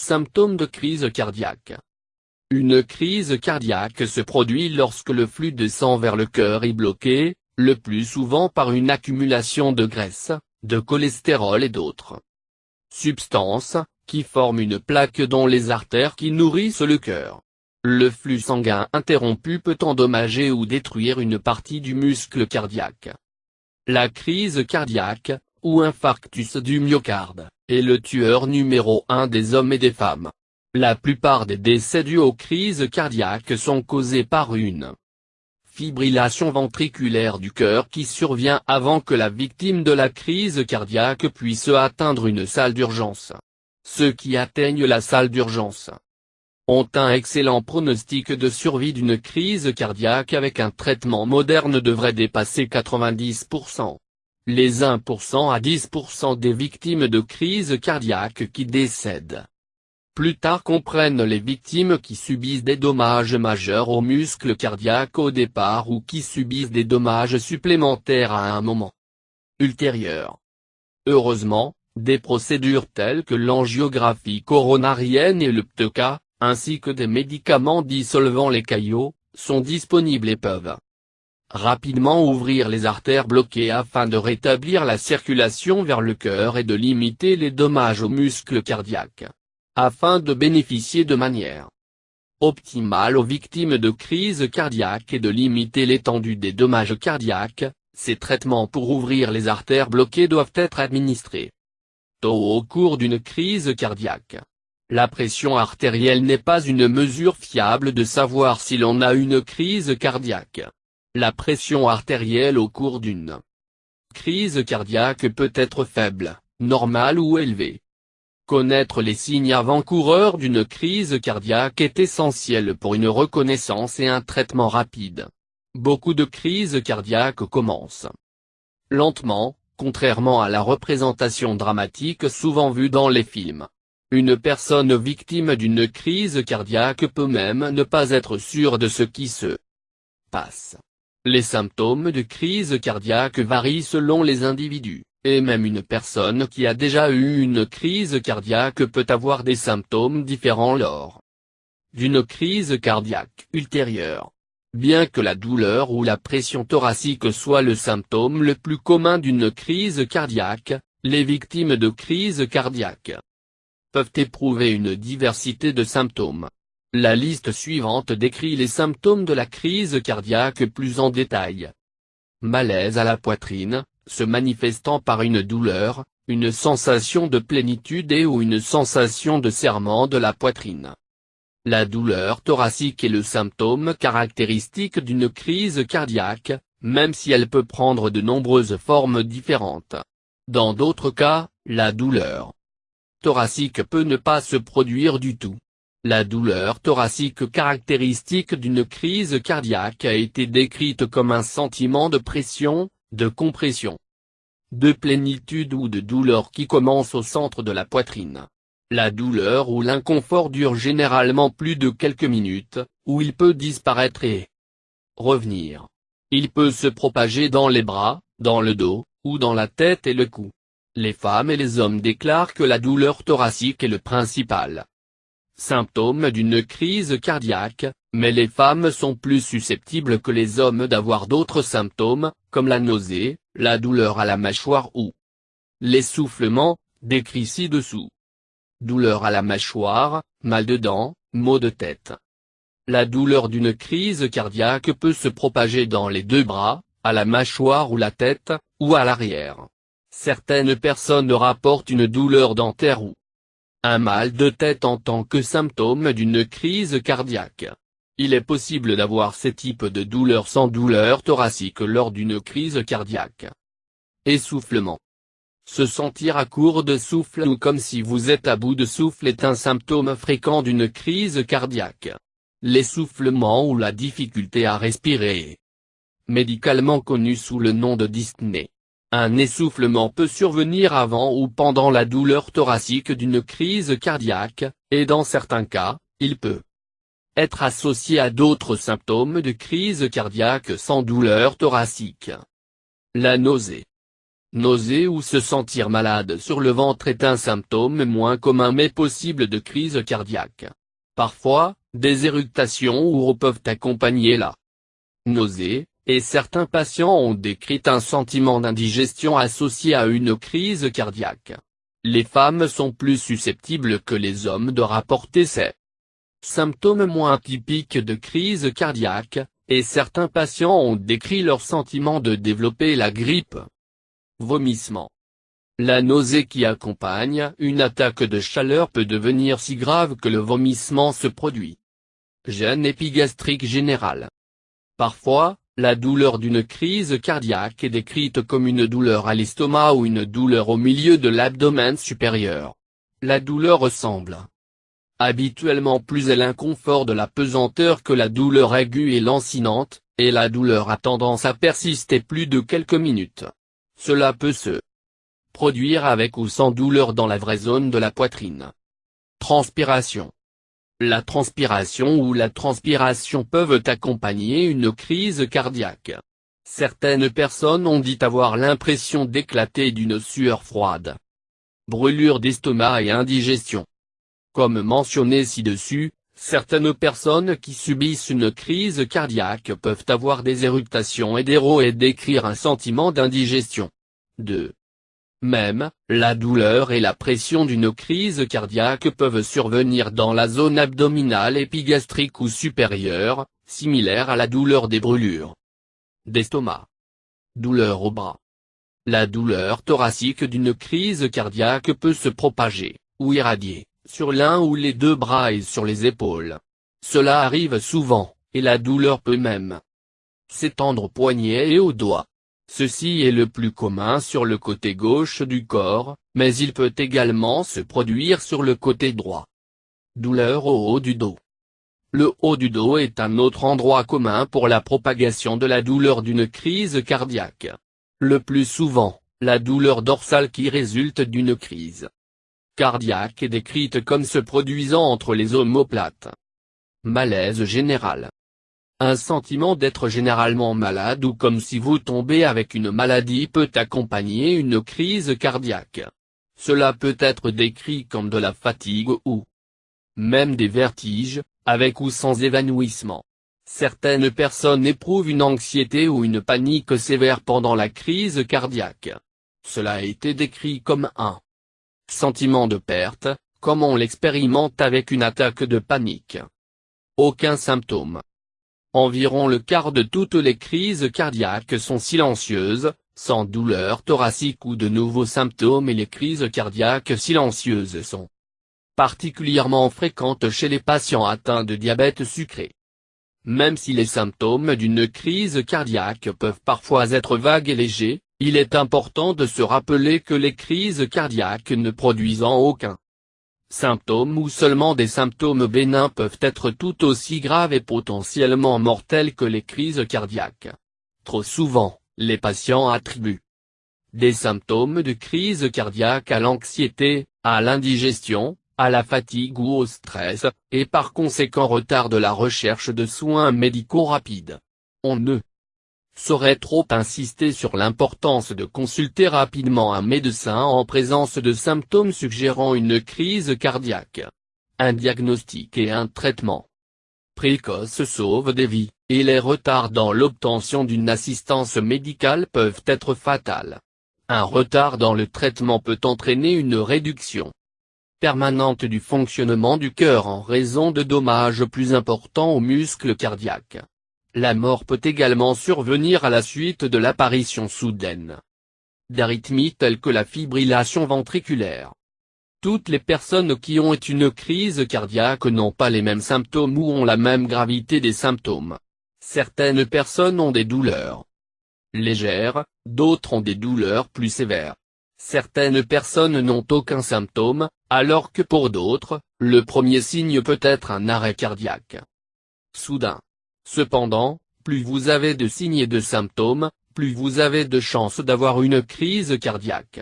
Symptômes de crise cardiaque. Une crise cardiaque se produit lorsque le flux de sang vers le cœur est bloqué, le plus souvent par une accumulation de graisse, de cholestérol et d'autres substances, qui forment une plaque dans les artères qui nourrissent le cœur. Le flux sanguin interrompu peut endommager ou détruire une partie du muscle cardiaque. La crise cardiaque, ou infarctus du myocarde, est le tueur numéro 1 des hommes et des femmes. La plupart des décès dus aux crises cardiaques sont causés par une fibrillation ventriculaire du cœur qui survient avant que la victime de la crise cardiaque puisse atteindre une salle d'urgence. Ceux qui atteignent la salle d'urgence ont un excellent pronostic de survie d'une crise cardiaque avec un traitement moderne devrait dépasser 90%. Les 1% à 10% des victimes de crise cardiaque qui décèdent plus tard comprennent les victimes qui subissent des dommages majeurs au muscle cardiaque au départ ou qui subissent des dommages supplémentaires à un moment ultérieur. Heureusement, des procédures telles que l'angiographie coronarienne et le PTECA, ainsi que des médicaments dissolvant les caillots, sont disponibles et peuvent rapidement ouvrir les artères bloquées afin de rétablir la circulation vers le cœur et de limiter les dommages au muscle cardiaque. Afin de bénéficier de manière optimale aux victimes de crise cardiaque et de limiter l'étendue des dommages cardiaques, ces traitements pour ouvrir les artères bloquées doivent être administrés tôt au cours d'une crise cardiaque. La pression artérielle n'est pas une mesure fiable de savoir si l'on a une crise cardiaque. La pression artérielle au cours d'une crise cardiaque peut être faible, normale ou élevée. Connaître les signes avant-coureurs d'une crise cardiaque est essentiel pour une reconnaissance et un traitement rapide. Beaucoup de crises cardiaques commencent lentement, contrairement à la représentation dramatique souvent vue dans les films. Une personne victime d'une crise cardiaque peut même ne pas être sûre de ce qui se passe. Les symptômes de crise cardiaque varient selon les individus, et même une personne qui a déjà eu une crise cardiaque peut avoir des symptômes différents lors d'une crise cardiaque ultérieure. Bien que la douleur ou la pression thoracique soit le symptôme le plus commun d'une crise cardiaque, les victimes de crise cardiaque peuvent éprouver une diversité de symptômes. La liste suivante décrit les symptômes de la crise cardiaque plus en détail. Malaise à la poitrine, se manifestant par une douleur, une sensation de plénitude et/ou une sensation de serrement de la poitrine. La douleur thoracique est le symptôme caractéristique d'une crise cardiaque, même si elle peut prendre de nombreuses formes différentes. Dans d'autres cas, la douleur thoracique peut ne pas se produire du tout. La douleur thoracique caractéristique d'une crise cardiaque a été décrite comme un sentiment de pression, de compression, de plénitude ou de douleur qui commence au centre de la poitrine. La douleur ou l'inconfort dure généralement plus de quelques minutes, où il peut disparaître et revenir. Il peut se propager dans les bras, dans le dos, ou dans la tête et le cou. Les femmes et les hommes déclarent que la douleur thoracique est le principal symptôme d'une crise cardiaque, mais les femmes sont plus susceptibles que les hommes d'avoir d'autres symptômes, comme la nausée, la douleur à la mâchoire ou l'essoufflement, décrit ci-dessous. Douleur à la mâchoire, mal de dents, maux de tête. La douleur d'une crise cardiaque peut se propager dans les deux bras, à la mâchoire ou la tête, ou à l'arrière. Certaines personnes rapportent une douleur dentaire ou un mal de tête en tant que symptôme d'une crise cardiaque. Il est possible d'avoir ces types de douleurs sans douleur thoracique lors d'une crise cardiaque. Essoufflement. Se sentir à court de souffle ou comme si vous êtes à bout de souffle est un symptôme fréquent d'une crise cardiaque. L'essoufflement ou la difficulté à respirer est médicalement connu sous le nom de dyspnée. Un essoufflement peut survenir avant ou pendant la douleur thoracique d'une crise cardiaque, et dans certains cas, il peut être associé à d'autres symptômes de crise cardiaque sans douleur thoracique. La nausée. Nausée ou se sentir malade sur le ventre est un symptôme moins commun mais possible de crise cardiaque. Parfois, des éructations ou eau peuvent accompagner la nausée, et certains patients ont décrit un sentiment d'indigestion associé à une crise cardiaque. Les femmes sont plus susceptibles que les hommes de rapporter ces symptômes moins typiques de crise cardiaque, et certains patients ont décrit leur sentiment de développer la grippe. Vomissement. La nausée qui accompagne une attaque de chaleur peut devenir si grave que le vomissement se produit. Gêne épigastrique générale. Parfois, la douleur d'une crise cardiaque est décrite comme une douleur à l'estomac ou une douleur au milieu de l'abdomen supérieur. La douleur ressemble habituellement plus à l'inconfort de la pesanteur que la douleur aiguë et lancinante, et la douleur a tendance à persister plus de quelques minutes. Cela peut se produire avec ou sans douleur dans la vraie zone de la poitrine. Transpiration. La transpiration ou la transpiration peuvent accompagner une crise cardiaque. Certaines personnes ont dit avoir l'impression d'éclater d'une sueur froide. Brûlure d'estomac et indigestion. Comme mentionné ci-dessus, certaines personnes qui subissent une crise cardiaque peuvent avoir des éructations et des rots et décrire un sentiment d'indigestion. 2. Même, la douleur et la pression d'une crise cardiaque peuvent survenir dans la zone abdominale épigastrique ou supérieure, similaire à la douleur des brûlures d'estomac. Douleur au bras. La douleur thoracique d'une crise cardiaque peut se propager, ou irradier, sur l'un ou les deux bras et sur les épaules. Cela arrive souvent, et la douleur peut même s'étendre aux poignets et aux doigts. Ceci est le plus commun sur le côté gauche du corps, mais il peut également se produire sur le côté droit. Douleur au haut du dos. Le haut du dos est un autre endroit commun pour la propagation de la douleur d'une crise cardiaque. Le plus souvent, la douleur dorsale qui résulte d'une crise cardiaque est décrite comme se produisant entre les omoplates. Malaise général. Un sentiment d'être généralement malade ou comme si vous tombez avec une maladie peut accompagner une crise cardiaque. Cela peut être décrit comme de la fatigue ou même des vertiges, avec ou sans évanouissement. Certaines personnes éprouvent une anxiété ou une panique sévère pendant la crise cardiaque. Cela a été décrit comme un sentiment de perte, comme on l'expérimente avec une attaque de panique. Aucun symptôme. Environ le quart de toutes les crises cardiaques sont silencieuses, sans douleur thoracique ou de nouveaux symptômes et les crises cardiaques silencieuses sont particulièrement fréquentes chez les patients atteints de diabète sucré. Même si les symptômes d'une crise cardiaque peuvent parfois être vagues et légers, il est important de se rappeler que les crises cardiaques ne produisant aucun symptômes ou seulement des symptômes bénins peuvent être tout aussi graves et potentiellement mortels que les crises cardiaques. Trop souvent, les patients attribuent des symptômes de crise cardiaque à l'anxiété, à l'indigestion, à la fatigue ou au stress, et par conséquent retardent la recherche de soins médicaux rapides. On ne saurait trop insister sur l'importance de consulter rapidement un médecin en présence de symptômes suggérant une crise cardiaque. Un diagnostic et un traitement précoce sauvent des vies, et les retards dans l'obtention d'une assistance médicale peuvent être fatals. Un retard dans le traitement peut entraîner une réduction permanente du fonctionnement du cœur en raison de dommages plus importants aux muscles cardiaques. La mort peut également survenir à la suite de l'apparition soudaine d'arythmies telles que la fibrillation ventriculaire. Toutes les personnes qui ont une crise cardiaque n'ont pas les mêmes symptômes ou ont la même gravité des symptômes. Certaines personnes ont des douleurs légères, d'autres ont des douleurs plus sévères. Certaines personnes n'ont aucun symptôme, alors que pour d'autres, le premier signe peut être un arrêt cardiaque soudain. Cependant, plus vous avez de signes et de symptômes, plus vous avez de chances d'avoir une crise cardiaque.